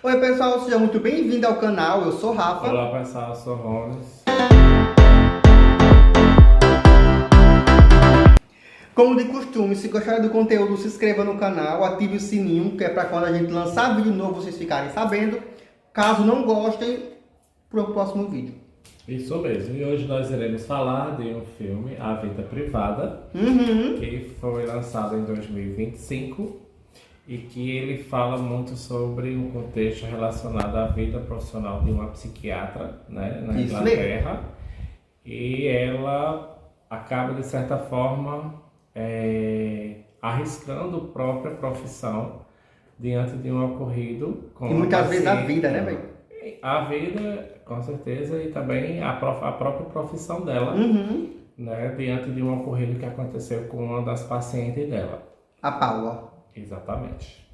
Oi pessoal, seja muito bem-vindo ao canal, eu sou Rafa. Olá pessoal, eu sou Rones. Como de costume, se gostarem do conteúdo, se inscreva no canal, ative o sininho, que é para quando a gente lançar vídeo novo vocês ficarem sabendo. Caso não gostem, para o próximo vídeo. Isso mesmo, e hoje nós iremos falar de um filme, A Vida Privada, que foi lançado em 2025 e que ele fala muito sobre um contexto relacionado à vida profissional de uma psiquiatra, né, na Isso Inglaterra. mesmo. E ela acaba, de certa forma, arriscando a própria profissão diante de um ocorrido com E muitas vezes a paciente. vida, né, velho? A vida, com certeza, e também a própria profissão dela, né, diante de um ocorrido que aconteceu com uma das pacientes dela. A Paula. Exatamente.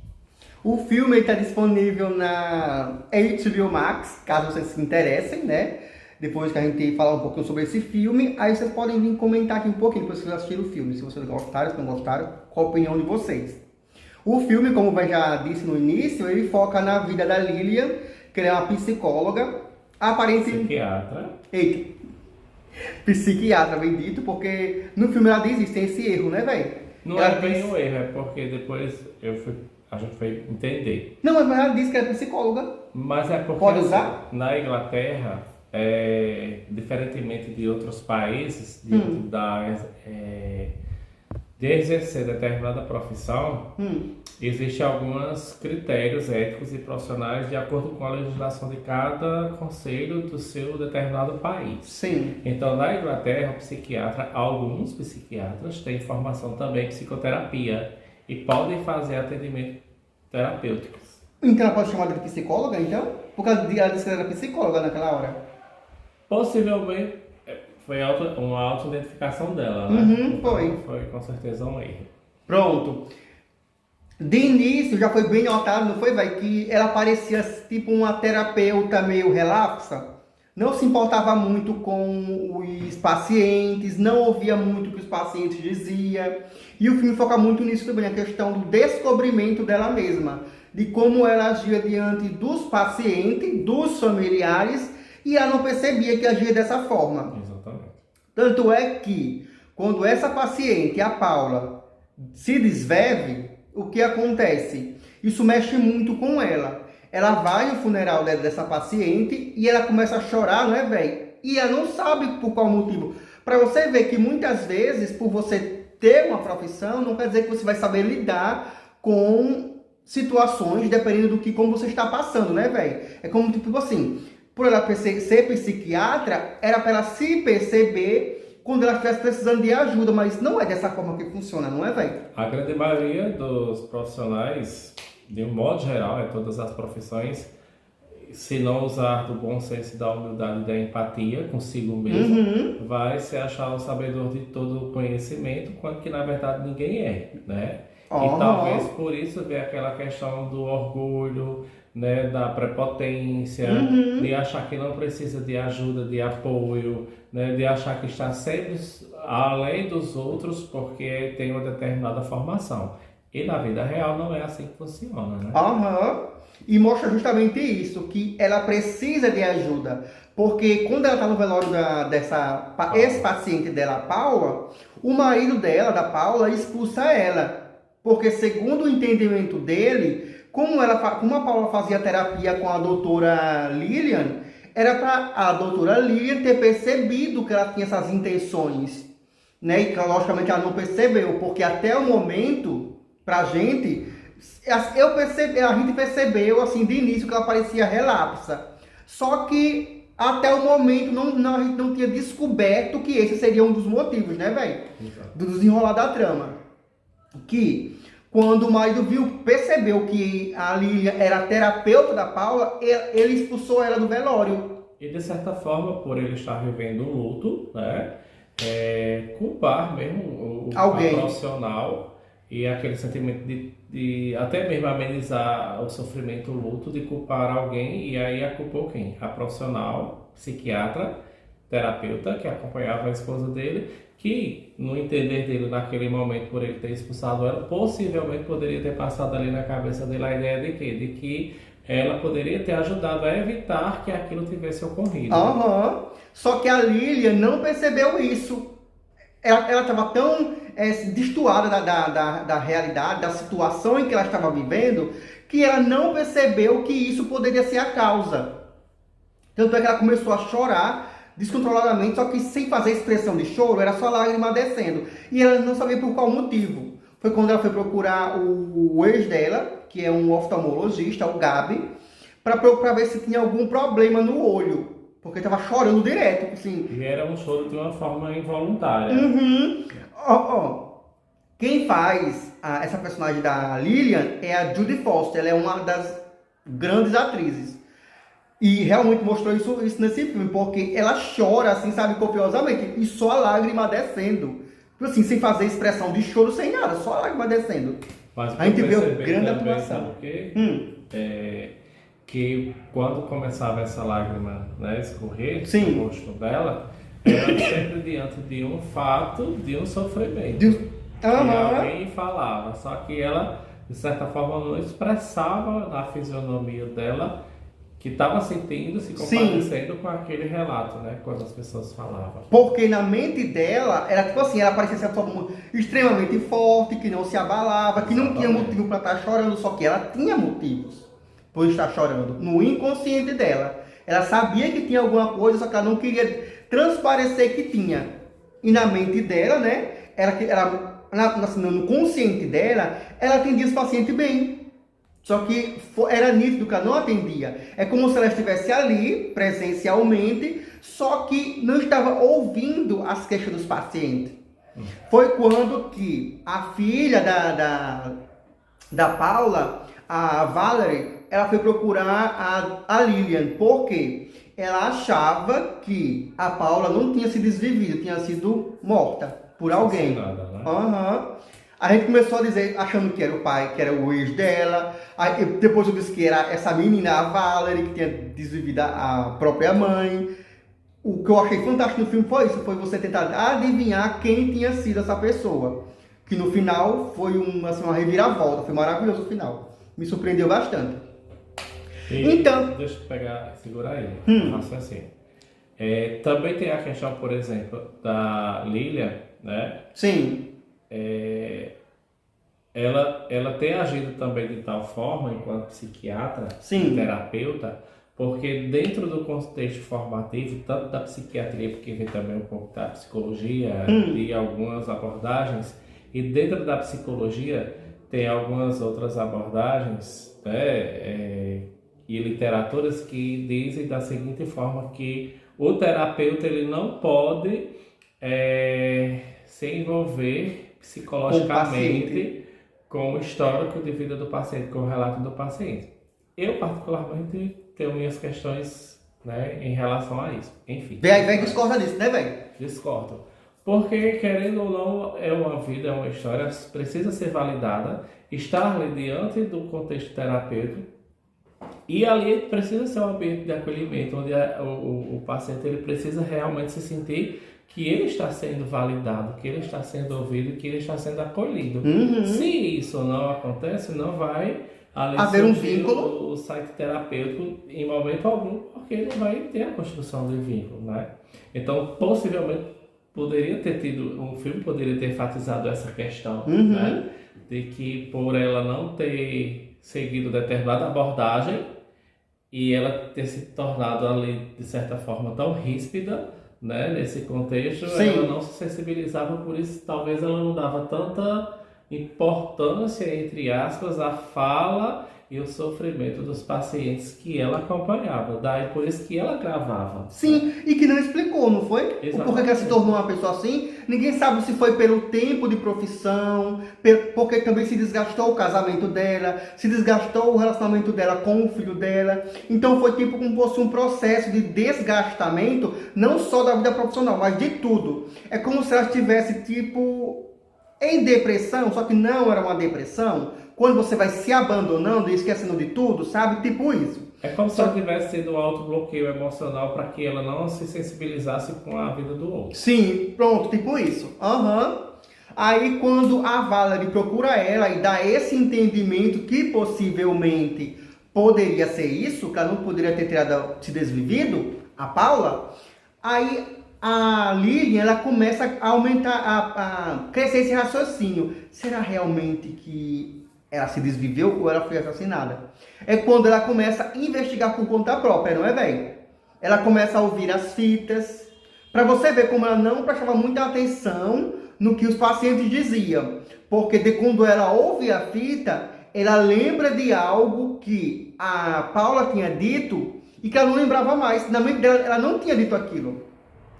O filme está disponível na HBO Max, caso vocês se interessem, né? Depois que a gente falar um pouquinho sobre esse filme, aí vocês podem vir comentar aqui um pouquinho, depois que vocês assistiram o filme. Se vocês gostaram, se não gostaram, qual a opinião de vocês. O filme, como eu já disse no início, ele foca na vida da Lilian, que ela é uma psicóloga, aparentemente... Psiquiatra. Eita, psiquiatra, bem dito, porque no filme ela diz isso, tem esse erro, né, velho? Não Ela é bem diz- um erro, é porque depois a gente foi entender. Não, mas ela disse que é psicóloga. Mas é porque Pode assim, usar? na Inglaterra, diferentemente de outros países, de exercer determinada profissão, existem alguns critérios éticos e profissionais de acordo com a legislação de cada conselho do seu determinado país. Sim. Então, na Inglaterra, alguns psiquiatras têm formação também em psicoterapia e podem fazer atendimento terapêuticos. Então ela pode ser chamada de psicóloga, então? Porque ela disse que ela era psicóloga naquela hora. Possivelmente foi uma auto-identificação dela, né? Então, Foi. foi com certeza um erro. Pronto. De início já foi bem notado, não foi, vai, que ela parecia tipo uma terapeuta meio relapsa. Não se importava muito com os pacientes, não ouvia muito o que os pacientes diziam. E o filme foca muito nisso também, a questão do descobrimento dela mesma, de como ela agia diante dos pacientes, dos familiares, e ela não percebia que agia dessa forma. Exatamente. Tanto é que, quando essa paciente, a Paula, se desvive, o que acontece? Isso mexe muito com ela. Ela vai no funeral dessa paciente e ela começa a chorar, não é, velho? E ela não sabe por qual motivo. Para você ver que muitas vezes, por você ter uma profissão, não quer dizer que você vai saber lidar com situações, dependendo como você está passando, né, velho? É como, tipo assim, por ela ser psiquiatra, era para ela se perceber quando ela estivesse precisando de ajuda, mas não é dessa forma que funciona, não é, velho? A grande maioria dos profissionais, de um modo geral, todas as profissões, se não usar do bom senso, da humildade e da empatia consigo mesmo, vai se achar o sabedor de todo o conhecimento, quando que na verdade ninguém é, né? E talvez por isso venha aquela questão do orgulho, né, da prepotência, de achar que não precisa de ajuda, de apoio, né, de achar que está sempre além dos outros porque tem uma determinada formação. E na vida real não é assim que funciona, né? E mostra justamente isso, que ela precisa de ajuda. Porque quando ela está no velório dessa ex-paciente dela, a Paula, o marido dela, da Paula, expulsa ela. Porque segundo o entendimento dele, como a Paula fazia terapia com a doutora Lilian, era para a doutora Lilian ter percebido que ela tinha essas intenções. Né? E logicamente ela não percebeu, porque até o momento, pra gente, a gente percebeu assim de início que ela parecia relapsa. Só que até o momento a gente não tinha descoberto que esse seria um dos motivos, né, velho? Do desenrolar da trama. Que quando o marido percebeu que a Lilian era a terapeuta da Paula, ele expulsou ela do velório. E de certa forma, por ele estar vivendo um luto, né, culpar mesmo Alguém. a profissional e aquele sentimento de até mesmo amenizar o sofrimento, o luto, de culpar alguém, e aí a culpou quem? A profissional, psiquiatra, terapeuta, que acompanhava a esposa dele, que, no entender dele naquele momento, por ele ter expulsado ela, possivelmente poderia ter passado ali na cabeça dele a ideia de quê? De que ela poderia ter ajudado a evitar que aquilo tivesse ocorrido. Aham. Só que a Lilian não percebeu isso. Ela estava tão destoada da realidade, da situação em que ela estava vivendo, que ela não percebeu que isso poderia ser a causa. Tanto é que ela começou a chorar descontroladamente, só que sem fazer expressão de choro, era só lágrima descendo. E ela não sabia por qual motivo. Foi quando ela foi procurar o ex dela, que é um oftalmologista, o Gabi, para ver se tinha algum problema no olho. Porque estava chorando direto, assim. E era um choro de uma forma involuntária. Uhum. Quem faz essa personagem da Lilian é a Judy Foster. Ela é uma das grandes atrizes. E realmente mostrou isso nesse filme, porque ela chora, assim, sabe, copiosamente, e só a lágrima descendo. Assim, sem fazer expressão de choro, sem nada, só a lágrima descendo. Mas a gente vê uma grande também, atuação. sabe o quê? Que quando começava essa lágrima, né, escorrer no rosto dela, era sempre diante de um fato, de um sofrimento. Que alguém falava, só que ela, de certa forma, não expressava na fisionomia dela que estava sentindo, se compadecendo com aquele relato, né? Quando as pessoas falavam. Porque na mente dela, era tipo assim, ela parecia ser uma pessoa extremamente forte, que não se abalava, que não tinha motivo para estar chorando, só que ela tinha motivos por estar chorando. No inconsciente dela. Ela sabia que tinha alguma coisa, só que ela não queria transparecer que tinha. E na mente dela, né? No consciente dela, ela atendia esse paciente bem. Só que era nítido que ela não atendia. É como se ela estivesse ali, presencialmente, só que não estava ouvindo as queixas dos pacientes. Foi quando que a filha da Paula, a Valerie, ela foi procurar a Lilian. Por quê? Ela achava que a Paula não tinha se desvivido, tinha sido morta por alguém. Nada, né? A gente começou a dizer, achando que era o pai, que era o ex dela. Aí, depois eu disse que era essa menina, a Valerie, que tinha desvivido a própria mãe. O que eu achei fantástico no filme foi isso, foi você tentar adivinhar quem tinha sido essa pessoa. Que no final foi uma reviravolta, foi maravilhoso o final. Me surpreendeu bastante. Então, deixa eu segurar aí, faço assim. Também tem a questão, por exemplo, da Lilian, né? Sim. Ela tem agido também de tal forma, enquanto psiquiatra, terapeuta, porque dentro do contexto formativo, tanto da psiquiatria, porque vem também um pouco da psicologia e algumas abordagens, e dentro da psicologia tem algumas outras abordagens, né, e literaturas que dizem da seguinte forma, que o terapeuta ele não pode se envolver psicologicamente com o histórico de vida do paciente, com o relato do paciente. Eu, particularmente, tenho minhas questões, né, em relação a isso. Enfim. Vem discorda disso, né, velho? Discordo. Porque, querendo ou não, é uma vida, é uma história, precisa ser validada, estar ali diante do contexto terapêutico, e ali precisa ser um ambiente de acolhimento, onde o paciente ele precisa realmente se sentir que ele está sendo validado, que ele está sendo ouvido, que ele está sendo acolhido. Se isso não acontece, não vai haver um vínculo. O site terapêutico em momento algum, porque não vai ter a construção do vínculo, né? Então, possivelmente, um filme poderia ter enfatizado essa questão, né? De que por ela não ter seguido determinada abordagem e ela ter se tornado ali, de certa forma, tão ríspida, né, nesse contexto, ela não se sensibilizava, por isso talvez ela não dava tanta importância, entre aspas, à fala e o sofrimento dos pacientes que ela acompanhava. Daí por isso que ela gravava. Sim, e que não explicou, não foi? Exatamente. Por que ela se tornou uma pessoa assim? Ninguém sabe se foi pelo tempo de profissão, porque também se desgastou o casamento dela, se desgastou o relacionamento dela com o filho dela. Então foi tipo como fosse um processo de desgastamento, não só da vida profissional, mas de tudo. É como se ela estivesse tipo em depressão, só que não era uma depressão. Quando você vai se abandonando e esquecendo de tudo, sabe? Tipo isso. É como se ela tivesse tido um autobloqueio emocional para que ela não se sensibilizasse com a vida do outro. Sim, pronto, tipo isso. Aí quando a Valerie procura ela e dá esse entendimento que possivelmente poderia ser isso, que ela não poderia ter se desvivido, a Paula, aí a Lilian, ela começa a aumentar, a crescer esse raciocínio. Será realmente que ela se desviveu ou ela foi assassinada? É quando ela começa a investigar por conta própria, não é, velho? Ela começa a ouvir as fitas, para você ver como ela não prestava muita atenção no que os pacientes diziam. Porque quando ela ouve a fita, ela lembra de algo que a Paula tinha dito e que ela não lembrava mais. Na mente dela, ela não tinha dito aquilo.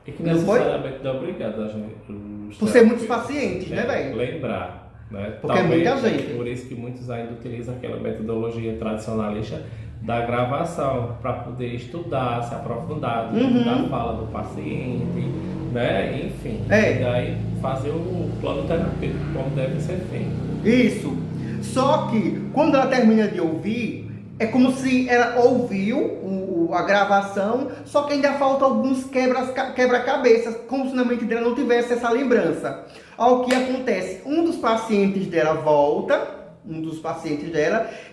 E que necessariamente não é obrigado a gente... Por ser muitos pacientes, né, velho? Lembrar. Né? Porque talvez, é muita gente. Por isso que muitos ainda utilizam aquela metodologia tradicionalista da gravação, para poder estudar, se aprofundar da fala do paciente, né? Enfim. E daí fazer o plano terapêutico como deve ser feito. Isso. Só que quando ela termina de ouvir, é como se ela ouviu a gravação, só que ainda falta alguns quebra-cabeças, como se na mente dela não tivesse essa lembrança. Ao que acontece, um dos pacientes dela volta,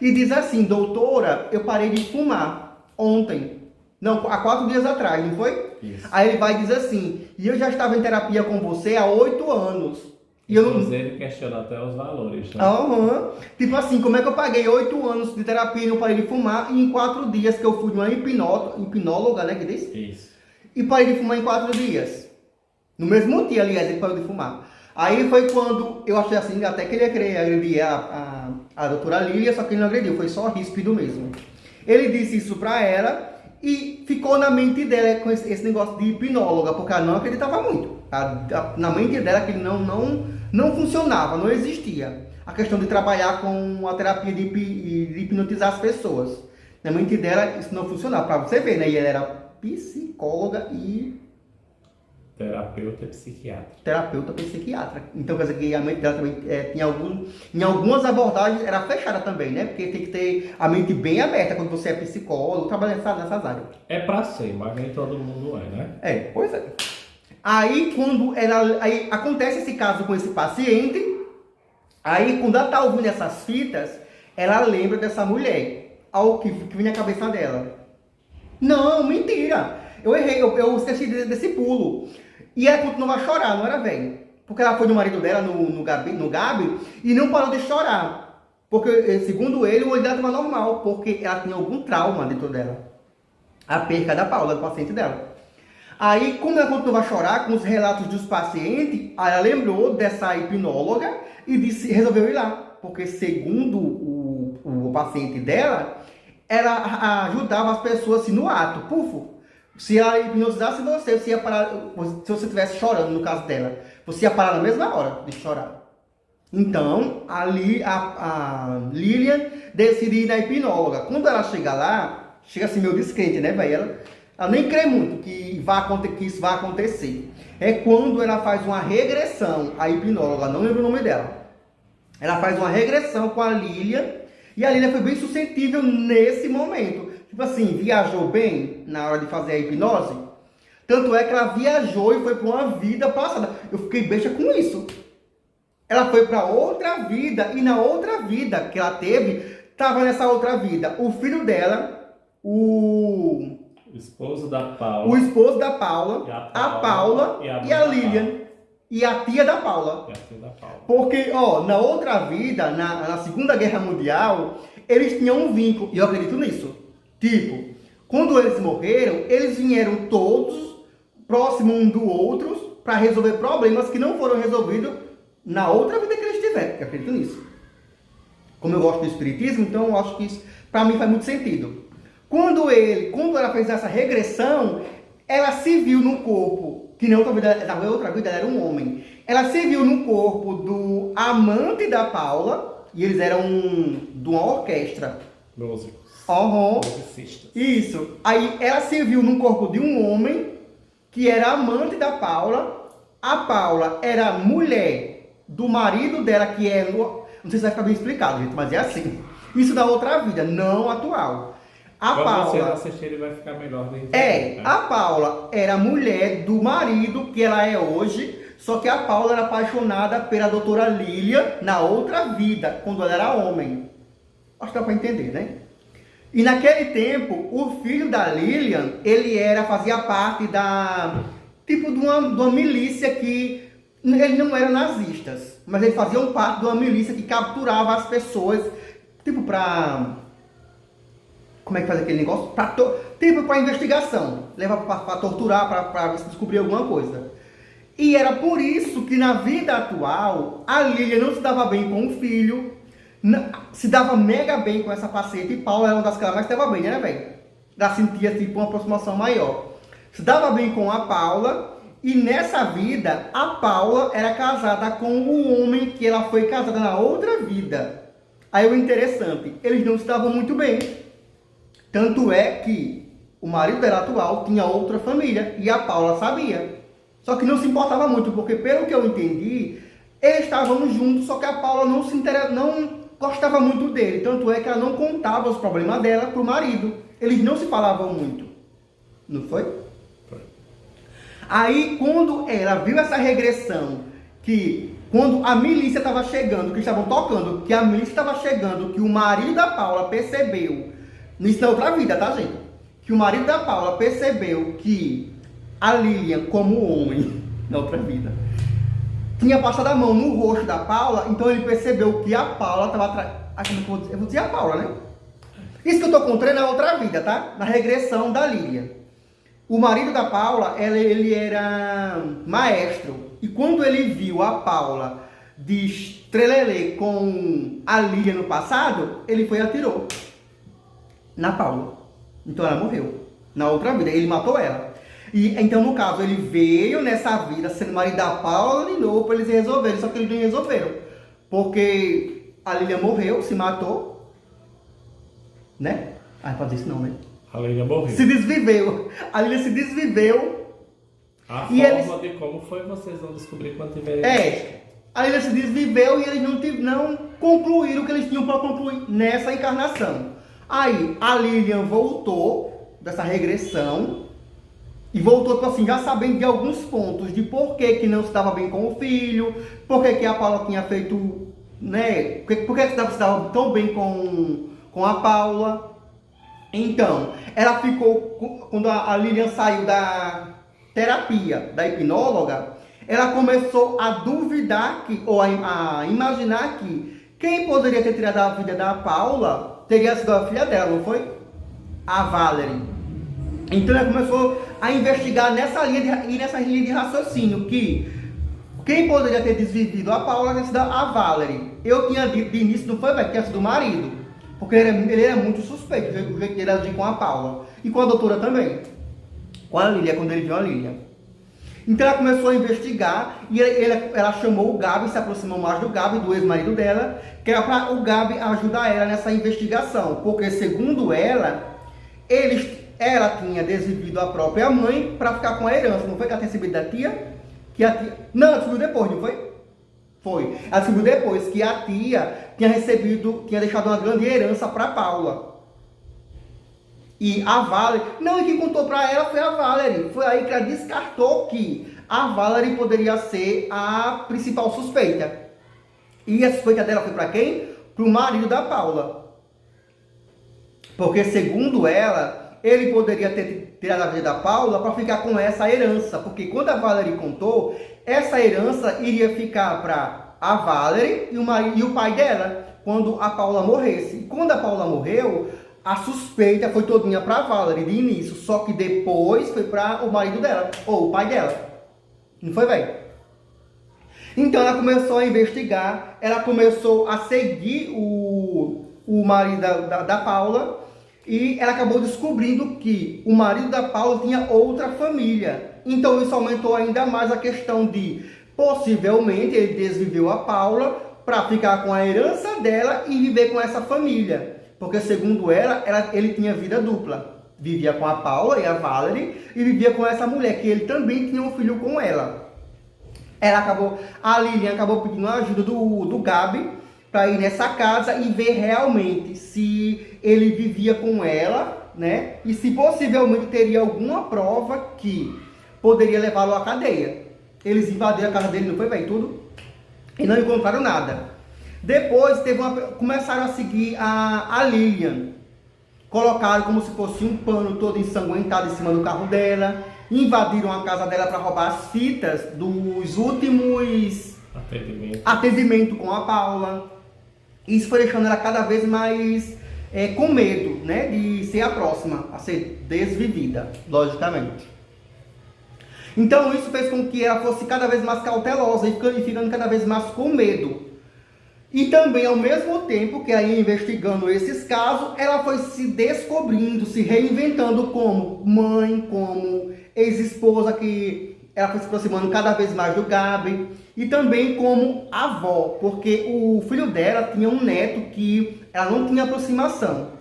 e diz assim: doutora, eu parei de fumar ontem. Não, há 4 dias atrás, não foi? Isso. Aí ele vai dizer assim: e eu já estava em terapia com você há 8 anos. E inclusive questiona até os valores, né? Tipo assim, como é que eu paguei 8 anos de terapia e não parei de fumar, e em 4 dias que eu fui de uma hipnóloga, né, que diz? Isso. E parei de fumar em 4 dias. No mesmo dia, aliás, ele parou de fumar. Aí foi quando eu achei assim, até que ele ia querer agredir a doutora Lília, só que ele não agrediu, foi só ríspido mesmo. Ele disse isso pra ela e ficou na mente dela com esse negócio de hipnóloga, porque ela não acreditava muito. Na mente dela que ele não funcionava, não existia. A questão de trabalhar com a terapia de hipnotizar as pessoas. Na mente dela isso não funcionava, pra você ver, né? E ela era psicóloga e... terapeuta psiquiatra. Terapeuta psiquiatra. Então quer dizer que a mente dela também tinha em algumas abordagens era fechada também, né? Porque tem que ter a mente bem aberta quando você é psicólogo, trabalha nessas áreas. É pra ser, mas nem todo mundo é, né? Pois é. Aí quando aí acontece esse caso com esse paciente, aí quando ela tá ouvindo essas fitas, ela lembra dessa mulher, ao que vem na cabeça dela. Não, mentira! Eu errei, eu esqueci desse pulo. E ela continuava a chorar, não era, velho? Porque ela foi no marido dela, no Gabi, e não parou de chorar. Porque, segundo ele, o olho dela estava normal, porque ela tinha algum trauma dentro dela. A perca da Paula, do paciente dela. Aí, quando ela continuava a chorar com os relatos dos pacientes, ela lembrou dessa hipnóloga e resolveu ir lá. Porque, segundo o paciente dela, ela ajudava as pessoas assim, no ato. Pufo. Se ela hipnotizasse você ia parar, se você estivesse chorando, no caso dela, você ia parar na mesma hora de chorar. Então, ali a Lilian decide ir na hipnóloga. Quando ela chega lá, chega assim meio descrente, né, velho? Ela nem crê muito que isso vai acontecer. É quando ela faz uma regressão, a hipnóloga, não lembro o nome dela. Ela faz uma regressão com a Lilian, e a Lilian foi bem suscetível nesse momento. Tipo assim, viajou bem na hora de fazer a hipnose. Tanto é que ela viajou e foi para uma vida passada. Eu fiquei besta com isso. Ela foi para outra vida, e na outra vida que ela teve, estava nessa outra vida o filho dela, o esposo da Paula, a Paula e a Lilian. E a tia da Paula. Porque, na outra vida, na Segunda Guerra Mundial, eles tinham um vínculo, e eu acredito nisso. Tipo, quando eles morreram, eles vieram todos próximos um do outro para resolver problemas que não foram resolvidos na outra vida que eles tiveram. Eu acredito nisso. Como eu gosto do espiritismo, então eu acho que isso, para mim, faz muito sentido. Quando ela fez essa regressão, ela se viu no corpo, que na outra vida ela era um homem. Ela se viu no corpo do amante da Paula, e eles eram de uma orquestra. Músicos. Isso. Aí ela se viu no corpo de um homem que era amante da Paula. A Paula era mulher do marido dela, que não sei se vai ficar bem explicado, gente, mas é assim. Isso da outra vida, não atual. A Quando vocês Paula... assistirem, vai ficar melhor de entender, A Paula era mulher do marido que ela é hoje, só que a Paula era apaixonada pela doutora Lilian na outra vida, quando ela era homem. Acho que dá pra entender, né? E naquele tempo, o filho da Lilian, fazia parte tipo de uma milícia que ele não era nazistas, mas ele fazia parte de uma milícia que capturava as pessoas, tipo pra... Como é que faz aquele negócio? Tipo para investigação. Leva para torturar, para descobrir alguma coisa. E era por isso que na vida atual, a Lilian não se dava bem com o filho, se dava mega bem com essa paciente, e Paula era uma das que ela mais se dava bem, né, velho? Ela sentia tipo uma aproximação maior. Se dava bem com a Paula, e nessa vida, a Paula era casada com o homem que ela foi casada na outra vida. Aí o interessante, eles não se davam muito bem. Tanto é que o marido dela atual tinha outra família e a Paula sabia. Só que não se importava muito, porque pelo que eu entendi, eles estavam juntos, só que a Paula não gostava muito dele. Tanto é que ela não contava os problemas dela pro marido. Eles não se falavam muito. Não foi? Foi. Aí quando ela viu essa regressão, quando a milícia estava chegando, que estavam tocando, que a milícia estava chegando, que o marido da Paula percebeu, isso na outra vida, tá, gente? Que o marido da Paula percebeu que a Lilian, como homem, na outra vida, tinha passado a mão no rosto da Paula, então ele percebeu que a Paula estava atrás. Eu vou dizer a Paula, né? Isso que eu tô contando é na outra vida, tá? Na regressão da Lilian. O marido da Paula, ele era maestro. E quando ele viu a Paula de trelelê com a Lilian no passado, ele foi e atirou na Paula. Então ela morreu. Na outra vida, ele matou ela. E então, no caso, ele veio nessa vida sendo marido da Paula de novo para eles resolverem. Só que eles não resolveram. Porque a Lilian morreu, se matou. Né? Ah, pode dizer isso não, né? A Lilian morreu. Se desviveu. A Lilian se desviveu. A e forma de como foi, vocês vão descobrir quando tiverem. A Lilian se desviveu e eles não concluíram o que eles tinham para concluir nessa encarnação. Aí a Lilian voltou dessa regressão e voltou, tipo assim, já sabendo de alguns pontos de por que não se dava bem com o filho, por que a Paula tinha feito, né? Por que se dava tão bem com a Paula. Então, ela ficou, quando a Lilian saiu da terapia da hipnóloga, ela começou a duvidar ou a imaginar que quem poderia ter tirado a vida da Paula teria sido a filha dela, não foi? A Valerie. Então ela começou a investigar nessa linha de raciocínio, que quem poderia ter desvivido a Paula teria sido a Valerie. Eu tinha dito de início, não foi, velho, que tinha sido o marido. Porque ele era muito suspeito, o jeito que ele agiu com a Paula. E com a doutora também. Com a Lilian, quando ele viu a Lilian. Então ela começou a investigar e ela chamou o Gabi, se aproximou mais do Gabi, do ex-marido dela, que era para o Gabi ajudar ela nessa investigação. Porque, segundo ela, ela tinha desvivido a própria mãe para ficar com a herança. Não foi que ela tinha recebido da tia? Não, ela descobriu depois, não foi? Foi. Ela descobriu depois que a tia tinha deixado uma grande herança para Paula. E a Valerie, não, e quem contou para ela foi a Valerie. Foi aí que ela descartou que a Valerie poderia ser a principal suspeita. E a suspeita dela foi para quem? Para o marido da Paula. Porque, segundo ela, ele poderia ter tirado a vida da Paula para ficar com essa herança. Porque quando a Valerie contou, essa herança iria ficar para a Valerie e o pai dela, quando a Paula morresse. E quando a Paula morreu, a suspeita foi todinha para a Valerie de início, só que depois foi para o marido dela, ou o pai dela. Não foi, velho? Então ela começou a investigar, ela começou a seguir o marido da Paula, e ela acabou descobrindo que o marido da Paula tinha outra família. Então isso aumentou ainda mais a questão de, possivelmente, ele desviveu a Paula para ficar com a herança dela e viver com essa família. Porque, segundo ele tinha vida dupla. Vivia com a Paula e a Valerie e vivia com essa mulher, que ele também tinha um filho com ela. A Lilian acabou pedindo a ajuda do Gabi para ir nessa casa e ver realmente se ele vivia com ela, né? E se possivelmente teria alguma prova que poderia levá-lo à cadeia. Eles invadiram a casa dele, não foi, velho? Tudo. E não encontraram nada. Depois começaram a seguir a Lilian. Colocaram como se fosse um pano todo ensanguentado em cima do carro dela. Invadiram a casa dela para roubar as fitas dos últimos atendimento com a Paula. Isso foi deixando ela cada vez mais com medo, né, de ser a próxima a ser desvivida, logicamente. Então isso fez com que ela fosse cada vez mais cautelosa e ficando cada vez mais com medo. E também, ao mesmo tempo que ela ia investigando esses casos, ela foi se descobrindo, se reinventando como mãe, como ex-esposa, que ela foi se aproximando cada vez mais do Gabi, e também como avó, porque o filho dela tinha um neto que ela não tinha aproximação.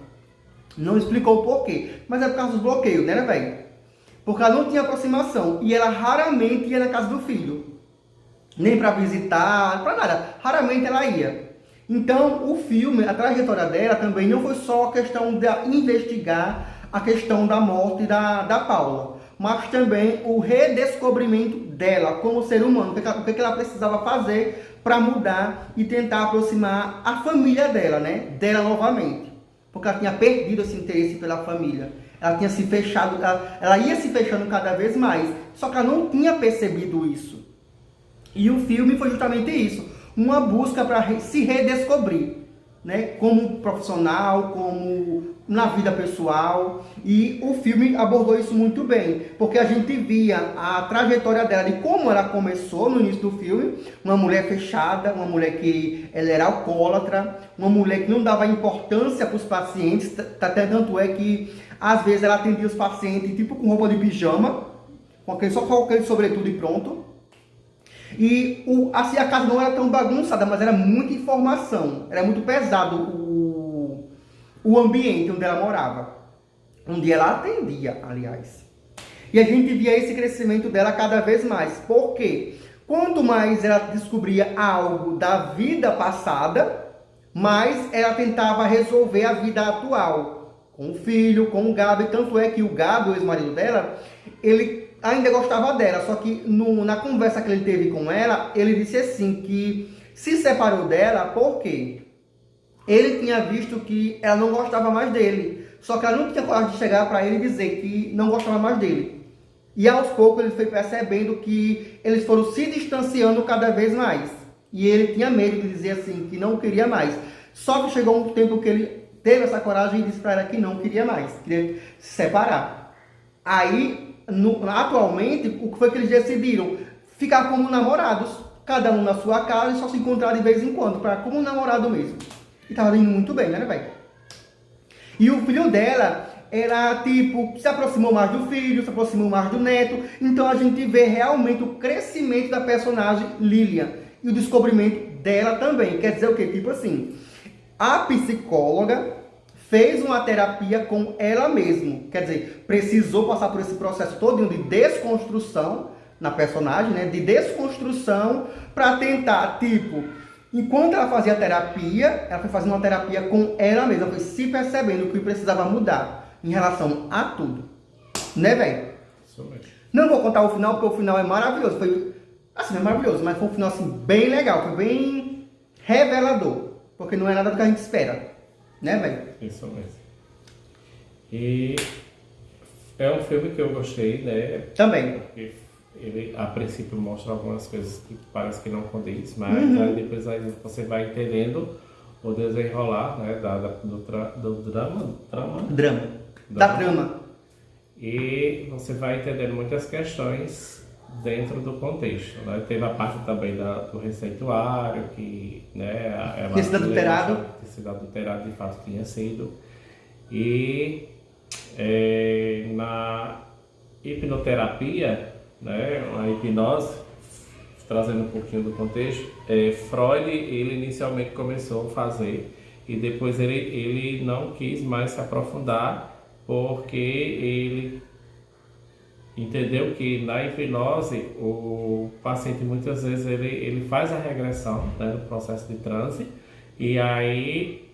Não explicou o porquê, mas é por causa dos bloqueios, né, velho? Porque ela não tinha aproximação e ela raramente ia na casa do filho. Nem para visitar, para nada. Raramente ela ia. Então, o filme, a trajetória dela também não foi só a questão de investigar a questão da morte da Paula, mas também o redescobrimento dela como ser humano, o que ela precisava fazer para mudar e tentar aproximar a família dela, né? Dela novamente. Porque ela tinha perdido esse interesse pela família. Ela tinha se fechado, ela ia se fechando cada vez mais, só que ela não tinha percebido isso. E o filme foi justamente isso, uma busca para se redescobrir, né? Como profissional, como na vida pessoal. E o filme abordou isso muito bem, porque a gente via a trajetória dela, de como ela começou no início do filme, uma mulher fechada, uma mulher que ela era alcoólatra, uma mulher que não dava importância para os pacientes, tanto é que às vezes ela atendia os pacientes tipo com roupa de pijama, só com aquele sobretudo e pronto. E assim, a casa não era tão bagunçada, mas era muita informação. Era muito pesado o ambiente onde ela morava. Onde ela atendia, aliás. E a gente via esse crescimento dela cada vez mais. Por quê? Quanto mais ela descobria algo da vida passada, mais ela tentava resolver a vida atual. Com o filho, com o Gabi. Tanto é que o Gabi, o ex-marido dela, ele ainda gostava dela, só que na conversa que ele teve com ela, ele disse assim, que se separou dela porque ele tinha visto que ela não gostava mais dele, só que ela não tinha coragem de chegar para ele e dizer que não gostava mais dele. E aos poucos ele foi percebendo que eles foram se distanciando cada vez mais, e ele tinha medo de dizer assim, que não queria mais. Só que chegou um tempo que ele teve essa coragem e disse para ela que não queria mais, queria se separar. Aí, atualmente, o que foi que eles decidiram? Ficar como namorados, cada um na sua casa e só se encontrar de vez em quando, como namorado mesmo. E tava indo muito bem, né, velho? E o filho dela era tipo, se aproximou mais do filho, se aproximou mais do neto. Então a gente vê realmente o crescimento da personagem Lilian e o descobrimento dela também. Quer dizer o quê? Tipo assim, a psicóloga fez uma terapia com ela mesma, quer dizer, precisou passar por esse processo todo de desconstrução na personagem, né? De desconstrução para tentar, tipo, enquanto ela fazia terapia, ela foi fazendo uma terapia com ela mesma, foi se percebendo o que precisava mudar em relação a tudo, né, velho? Não vou contar o final, porque o final é maravilhoso, foi, assim, é maravilhoso, mas foi um final, assim, bem legal, foi bem revelador, porque não é nada do que a gente espera. Né, velho? Isso mesmo. E é um filme que eu gostei, né? Também. Porque ele, a princípio, mostra algumas coisas que parece que não condiz, mas aí depois aí você vai entendendo o desenrolar, né? Do drama. Da trama. E você vai entendendo muitas questões dentro do contexto, né? Teve a parte também do receituário, que, né, tinha sido adulterado. De fato tinha sido. E na hipnoterapia, né, a hipnose, trazendo um pouquinho do contexto, Freud, ele inicialmente começou a fazer e depois ele não quis mais se aprofundar, porque ele entendeu que na hipnose o paciente muitas vezes ele faz a regressão, né, do processo de transe, e aí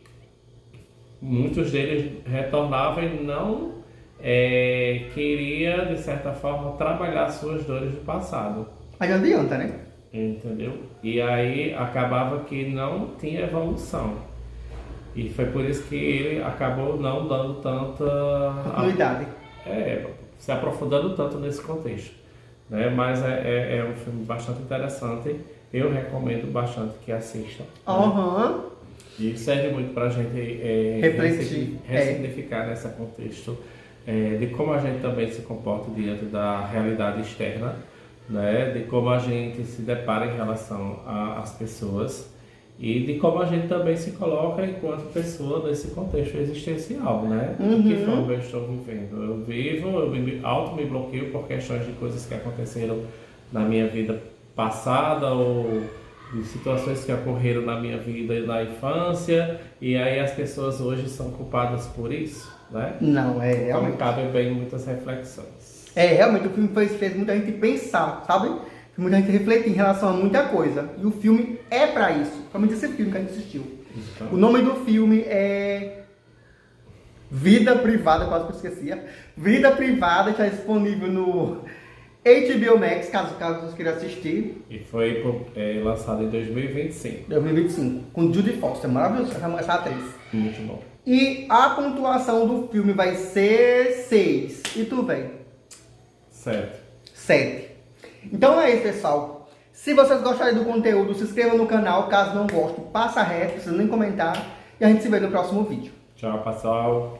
muitos deles retornavam e não queria, de certa forma, trabalhar suas dores do passado. Mas não adianta, né? Entendeu? E aí acabava que não tinha evolução. E foi por isso que ele acabou não dando tanta Continuidade. se aprofundando tanto nesse contexto, né? Mas é um filme bastante interessante. Eu recomendo bastante que assista. Aham. E serve muito para a gente Refletir. ressignificar nesse contexto de como a gente também se comporta diante da realidade externa, né? De como a gente se depara em relação às pessoas e de como a gente também se coloca enquanto pessoa nesse contexto existencial, né? De que forma eu estou vivendo? Eu vivo, eu me bloqueio por questões de coisas que aconteceram na minha vida passada ou de situações que ocorreram na minha vida na infância, e aí as pessoas hoje são culpadas por isso, né? Não, Então realmente. cabe bem muitas reflexões. Realmente o filme fez muita gente pensar, sabe? Fez muita gente refletir em relação a muita coisa. E o filme é pra isso. Principalmente esse filme que a gente assistiu. Então, O nome do filme é Vida Privada, quase que eu esquecia. Vida Privada, está disponível no HBO Max, caso vocês queiram assistir. e foi lançado em 2025. 2025, com Judy Foster, maravilhosa essa atriz. Muito bom. E a pontuação do filme vai ser 6. E tu, velho? Certo. 7. Então é isso, pessoal. Se vocês gostarem do conteúdo, se inscreva no canal. Caso não gostem, passa reto, não precisa nem comentar. E a gente se vê no próximo vídeo. Tchau, pessoal.